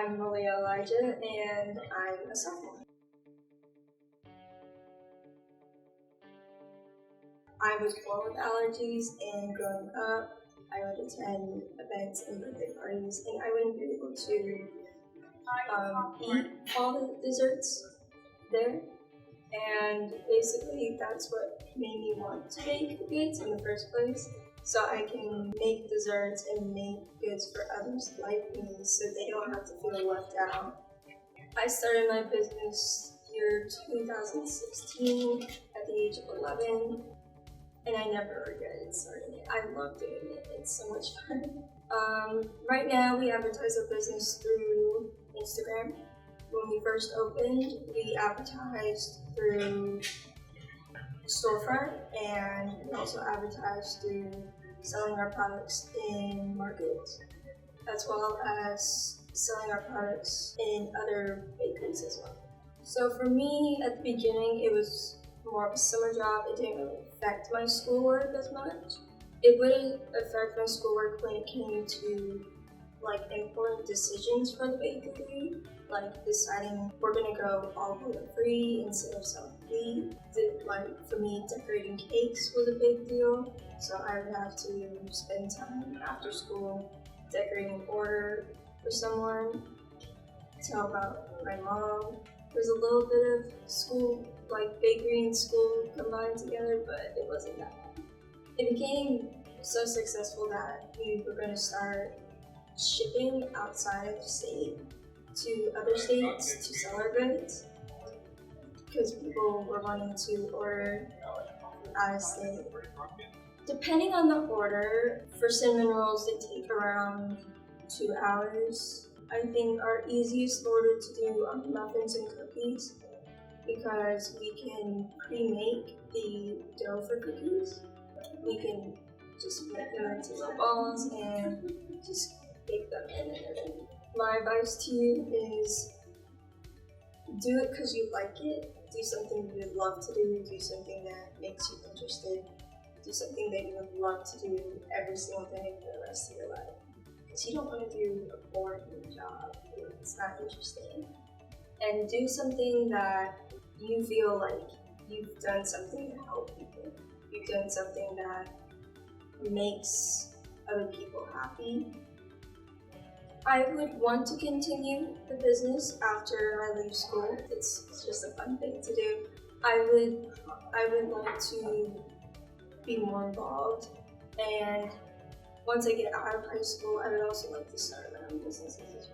I'm Malia Elijah, and I'm a sophomore. I was born with allergies, and growing up, I would attend events and birthday parties, and I wouldn't be able to eat all the desserts there. And basically, that's what made me want to make goods in the first place, so I can make desserts and make goods for others like me, so they don't have to feel left out. I started my business year 2016 at the age of 11, and I never regretted starting it. I love doing it. It's so much fun. Right now, we advertise our business through Instagram. When we first opened, we advertised through storefront, and we also advertised through selling our products in markets, as well as selling our products in other bakeries as well. So for me, at the beginning, it was more of a summer job. It didn't really affect my schoolwork as much. It wouldn't affect my schoolwork when it came to important decisions for the bakery, like deciding we're gonna go all gluten-free instead of self-feed. For me, decorating cakes was a big deal, so I would have to spend time after school decorating an order for someone to help out my mom. There's a little bit of school, bakery and school combined together, but it wasn't that bad. It became so successful that we were going to start shipping outside of state to other states to sell our goods, because people were wanting to order out of state. Depending on the order, for cinnamon rolls, they take around 2 hours. I think our easiest order to do are muffins and cookies, because we can pre-make the dough for cookies. We can just make them into little balls and just bake them in and everything. My advice to you is do it because you like it. Do something you would love to do something that makes you interested. Do something that you would love to do every single day for the rest of your life. Because you don't want to do a boring job if it's not interesting. And do something that you feel like you've done something to help people. You've done something that makes other people happy. I would want to continue the business after I leave school. It's just a fun thing to do. I would like to be more involved, and once I get out of high school, I would also like to start my own businesses as well.